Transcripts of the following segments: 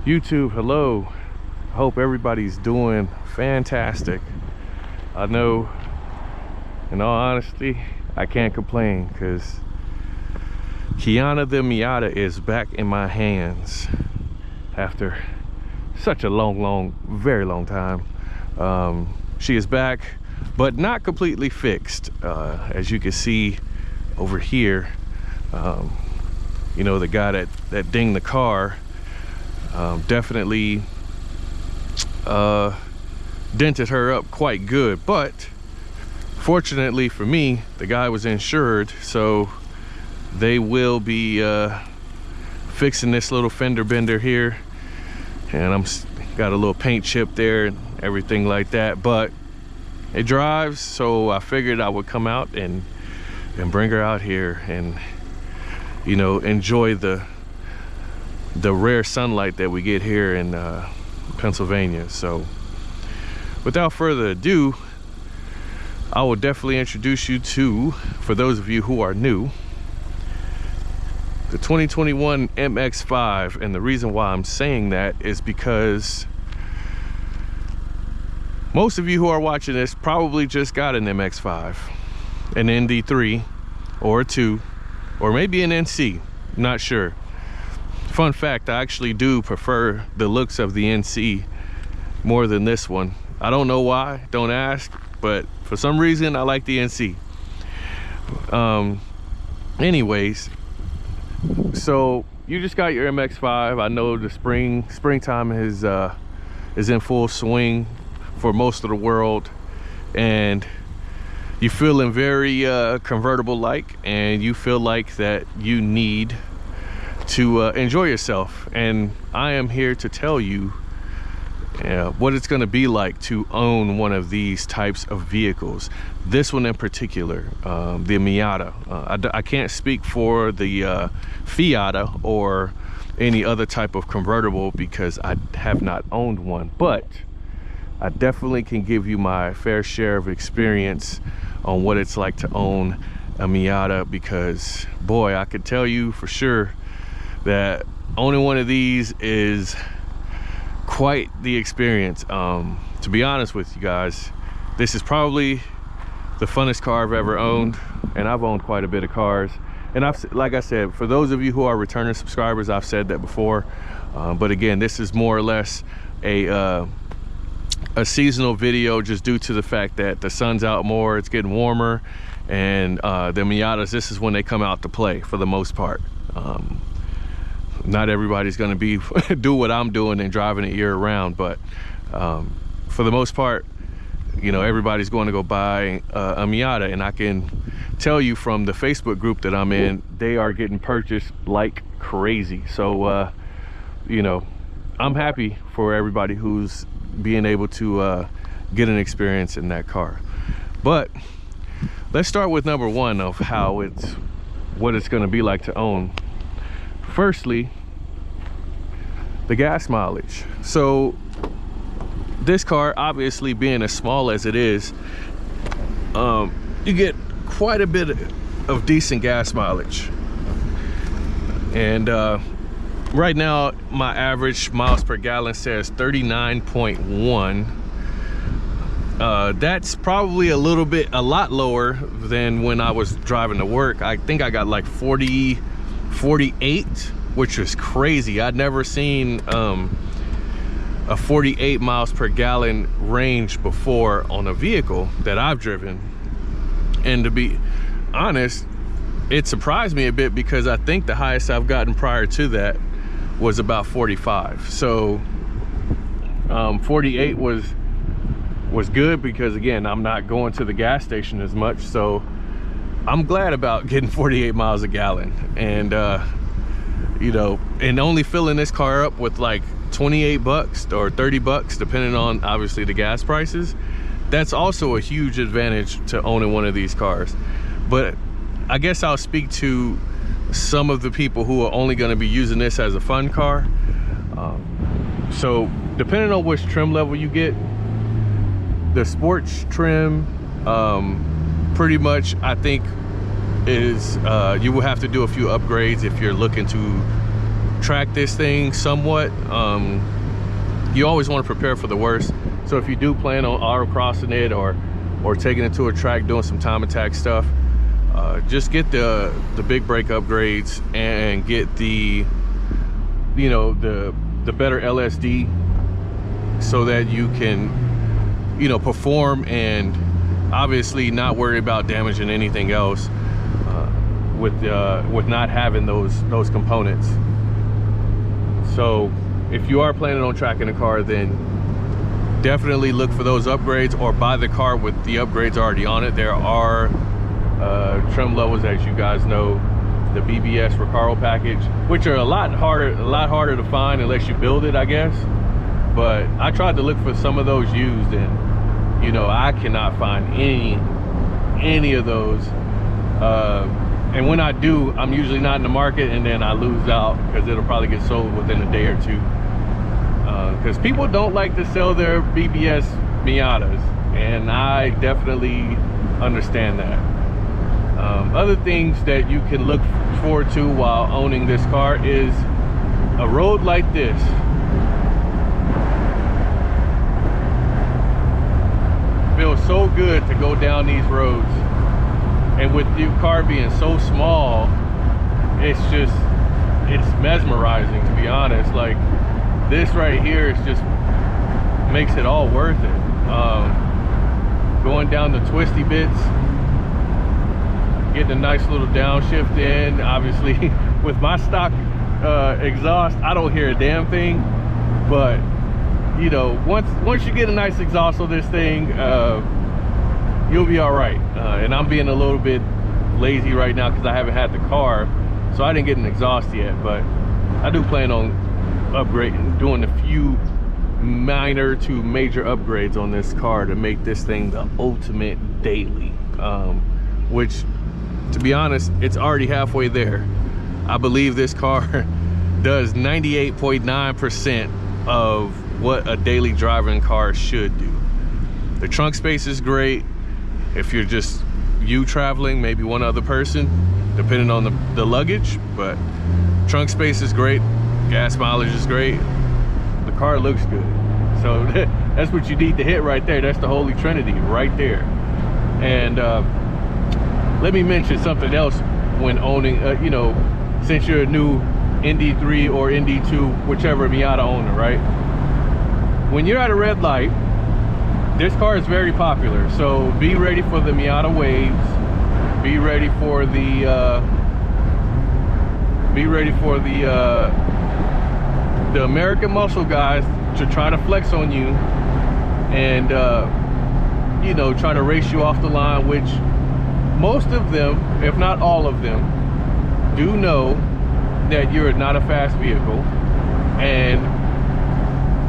YouTube, hello. I hope everybody's doing fantastic. I know, in all honesty, I can't complain because Kiana the Miata is back in my hands after such a very long time. She is back, but not completely fixed. As you can see over here, you know, the guy that dinged the car definitely dented her up quite good, but fortunately for me, the guy was insured, so they will be fixing this little fender bender here, and I'm got a little paint chip there and everything like that, but it drives, so I figured I would come out and bring her out here and, you know, enjoy the rare sunlight that we get here in Pennsylvania. So without further ado, I will definitely introduce you to, for those of you who are new, the 2021 MX-5. And the reason why I'm saying that is because most of you who are watching this probably just got an MX-5, an ND3 or a 2, or maybe an NC, not sure. Fun fact, I actually do prefer the looks of the NC more than this one. I don't know why, don't ask, but for some reason I like the NC. Anyways, so you just got your MX-5. I know the springtime is in full swing for most of the world, and you're feeling very convertible like, and you feel like that you need to enjoy yourself. And I am here to tell you what it's going to be like to own one of these types of vehicles. This one in particular, the Miata. I can't speak for the Fiata or any other type of convertible because I have not owned one, but I definitely can give you my fair share of experience on what it's like to own a Miata, because boy, I could tell you for sure that owning one of these is quite the experience. To be honest with you guys, this is probably the funnest car I've ever owned, and I've owned quite a bit of cars. And like I said, for those of you who are returning subscribers, I've said that before, but again, this is more or less a seasonal video, just due to the fact that the sun's out more, it's getting warmer, and the Miatas, this is when they come out to play for the most part. Not everybody's going to be do what I'm doing and driving it year round, but for the most part, you know, everybody's going to go buy a Miata. And I can tell you from the Facebook group that I'm in, they are getting purchased like crazy. So you know, I'm happy for everybody who's being able to get an experience in that car. But let's start with number one of what it's going to be like to own. Firstly, the gas mileage. So this car, obviously being as small as it is, you get quite a bit of decent gas mileage. And right now my average miles per gallon says 39.1. That's probably a lot lower than when I was driving to work. I think I got like 48, which is crazy. I'd never seen a 48 miles per gallon range before on a vehicle that I've driven. And to be honest, it surprised me a bit because I think the highest I've gotten prior to that was about 45. So 48 was good because, again, I'm not going to the gas station as much, so I'm glad about getting 48 miles a gallon. And you know, and only filling this car up with like 28 bucks or 30 bucks, depending on obviously the gas prices. That's also a huge advantage to owning one of these cars. But I guess I'll speak to some of the people who are only going to be using this as a fun car. So depending on which trim level you get, the sports trim pretty much, I think, is you will have to do a few upgrades if you're looking to track this thing somewhat. You always want to prepare for the worst. So if you do plan on autocrossing it or taking it to a track, doing some time attack stuff, just get the big brake upgrades and get the, you know, the better LSD, so that you can, you know, perform and obviously not worry about damaging anything else with not having those components. So if you are planning on tracking a car, then definitely look for those upgrades, or buy the car with the upgrades already on it. There are trim levels, as you guys know, the BBS Recaro package, which are a lot harder to find unless you build it, I guess. But I tried to look for some of those used, and you know, I cannot find any of those. And when I do, I'm usually not in the market, and then I lose out because it'll probably get sold within a day or two. Because people don't like to sell their BBS Miatas, and I definitely understand that. Other things that you can look forward to while owning this car is a road like this. Feels so good to go down these roads, and with your car being so small, it's mesmerizing, to be honest. Like, this right here is just makes it all worth it. Going down the twisty bits, getting a nice little downshift in. Obviously with my stock exhaust, I don't hear a damn thing, but you know, once you get a nice exhaust on this thing, you'll be all right. And I'm being a little bit lazy right now because I haven't had the car, so I didn't get an exhaust yet, but I do plan on upgrading, doing a few minor to major upgrades on this car to make this thing the ultimate daily, which, to be honest, it's already halfway there. I believe this car does 98.9% of what a daily driving car should do. The trunk space is great. If you're just you traveling, maybe one other person, depending on the luggage, but trunk space is great. Gas mileage is great. The car looks good. So that's what you need to hit right there. That's the holy trinity right there. And let me mention something else when owning, you know, since you're a new ND3 or ND2, whichever Miata owner, right? When you're at a red light, this car is very popular. So be ready for the Miata waves. Be ready for the American muscle guys to try to flex on you and you know, try to race you off the line, which most of them, if not all of them, do know that you're not a fast vehicle and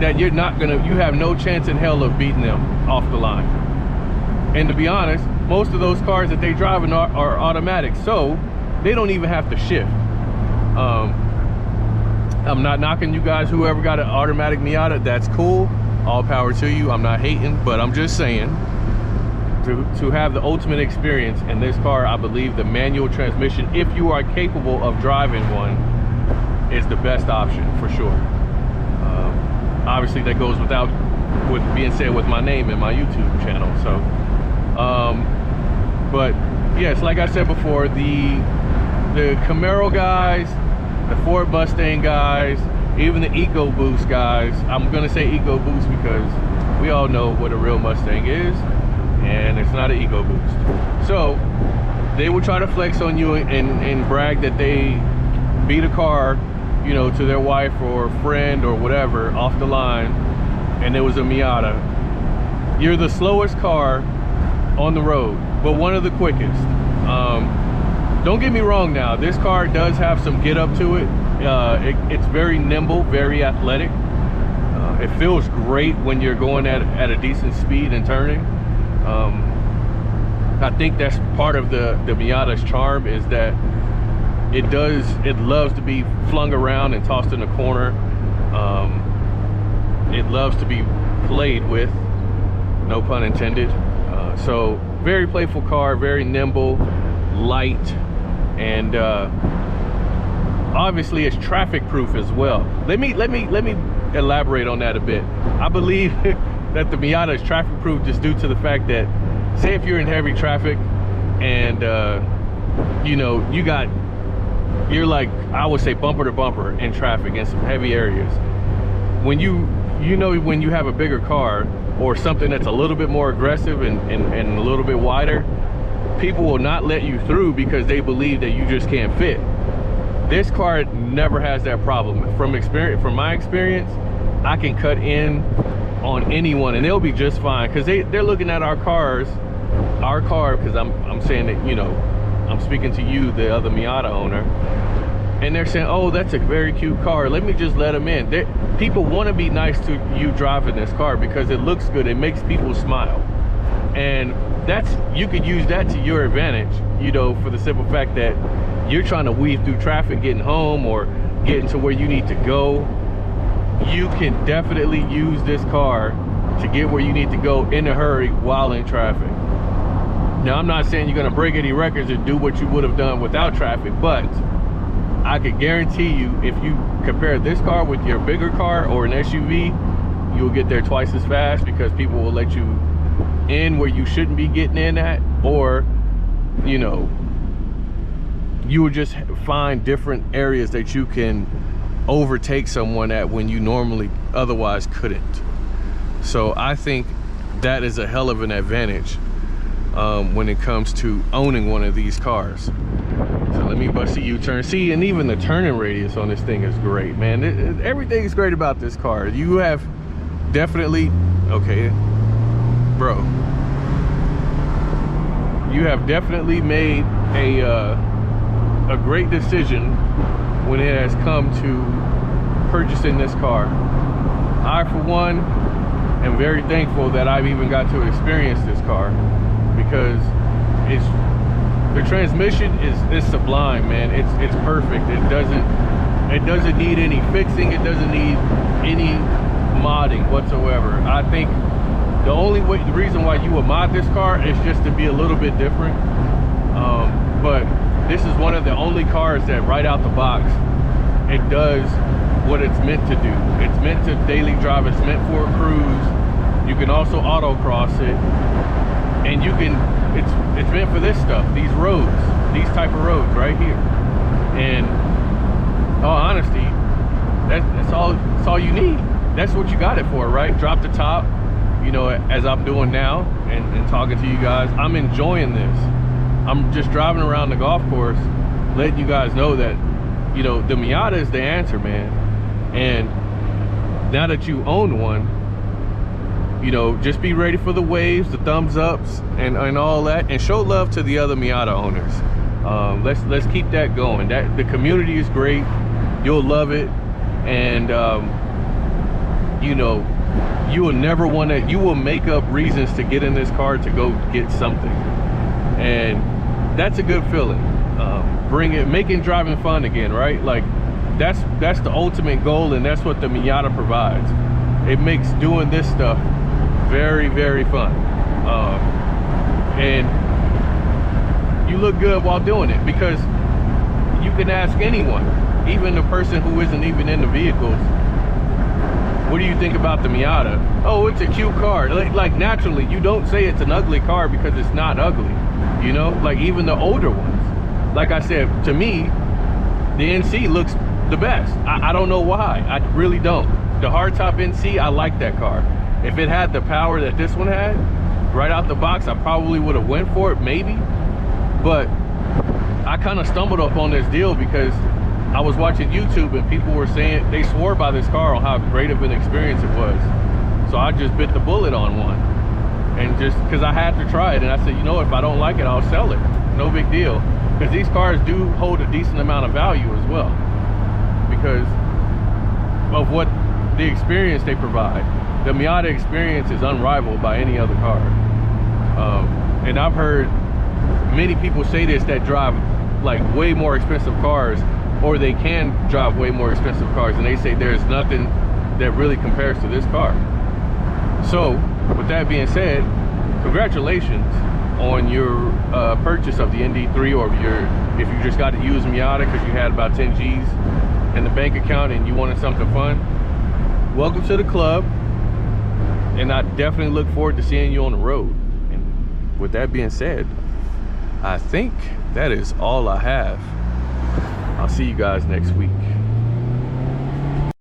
that you have no chance in hell of beating them off the line. And to be honest, most of those cars that they driving are automatic, so they don't even have to shift. I'm not knocking you guys, whoever got an automatic Miata, that's cool, all power to you. I'm not hating, but I'm just saying, to have the ultimate experience in this car, I believe the manual transmission, if you are capable of driving one, is the best option for sure. Obviously that goes with being said with my name and my YouTube channel. So but yes, like I said before, the Camaro guys, the Ford Mustang guys, even the EcoBoost guys, I'm gonna say EcoBoost because we all know what a real Mustang is, and it's not an EcoBoost. So they will try to flex on you and brag that they beat a car, you know, to their wife or friend or whatever off the line, and it was a Miata. You're the slowest car on the road, but one of the quickest. Don't get me wrong now, this car does have some get up to it. It's very nimble, very athletic. It feels great when you're going at a decent speed and turning. I think that's part of the Miata's charm, is that it loves to be flung around and tossed in a corner. It loves to be played with, no pun intended. So very playful car, very nimble, light, and obviously it's traffic proof as well. Let me elaborate on that a bit. I believe that the Miata is traffic proof just due to the fact that, say if you're in heavy traffic and you know, you're like, I would say bumper to bumper in traffic in some heavy areas. When when you have a bigger car or something that's a little bit more aggressive and a little bit wider, people will not let you through because they believe that you just can't fit. This car never has that problem. From my experience, I can cut in on anyone and they'll be just fine, because they're looking at our car, because I'm saying that, you know, I'm speaking to you, the other Miata owner, and they're saying, oh, that's a very cute car, let me just let them in. People want to be nice to you driving this car because it looks good, it makes people smile, and you could use that to your advantage, you know, for the simple fact that you're trying to weave through traffic getting home or getting to where you need to go. You can definitely use this car to get where you need to go in a hurry while in traffic. Now, I'm not saying you're going to break any records or do what you would have done without traffic, but I could guarantee you, if you compare this car with your bigger car or an SUV, you'll get there twice as fast, because people will let you in where you shouldn't be getting in at, or, you know, you will just find different areas that you can overtake someone at when you normally otherwise couldn't. So I think that is a hell of an advantage when it comes to owning one of these cars. So let me bust a U-turn. See, and even the turning radius on this thing is great, man. Everything is great about this car. You have definitely, okay, bro, you have definitely made a great decision when it has come to purchasing this car. I, for one, am very thankful that I've even got to experience this car, because the transmission is sublime, man. It's perfect. It doesn't need any fixing. It doesn't need any modding whatsoever. I think the reason why you would mod this car is just to be a little bit different. But this is one of the only cars that right out the box, it does what it's meant to do. It's meant to daily drive. It's meant for a cruise. You can also autocross it, and it's meant for this stuff, these roads, these type of roads right here. And in all honesty, that's all you need. That's what you got it for, right? Drop the top, you know, as I'm doing now and talking to you guys. I'm enjoying this. I'm just driving around the golf course, letting you guys know that, you know, the Miata is the answer, man. And now that you own one, you know, just be ready for the waves, the thumbs ups, and all that, and show love to the other Miata owners. Let's keep that going. The community is great. You'll love it, and you know, you will never want to. You will make up reasons to get in this car to go get something, and that's a good feeling. Making driving fun again, right? Like that's the ultimate goal, and that's what the Miata provides. It makes doing this stuff very, very fun, and you look good while doing it, because you can ask anyone, even the person who isn't even in the vehicles, what do you think about the Miata? Oh, it's a cute car. Like naturally, you don't say it's an ugly car because it's not ugly, you know? Like even the older ones, like I said, to me the NC looks the best. I don't know why. I really don't. The hardtop NC, I like that car. If it had the power that this one had right out the box, I probably would have went for it, maybe. But I kind of stumbled upon this deal because I was watching YouTube and people were saying, they swore by this car on how great of an experience it was. So I just bit the bullet on one, and just because I had to try it, and I said, you know, if I don't like it, I'll sell it. No big deal, because these cars do hold a decent amount of value as well, because of what the experience they provide. The Miata experience is unrivaled by any other car. And I've heard many people say this that drive like way more expensive cars, or they can drive way more expensive cars, and they say there's nothing that really compares to this car. So with that being said, congratulations on your purchase of the ND3, or if you just got to use Miata because you had about 10 G's and the bank account and you wanted something fun, welcome to the club. And I definitely look forward to seeing you on the road. And with that being said, I think that is all I have. I'll see you guys next week.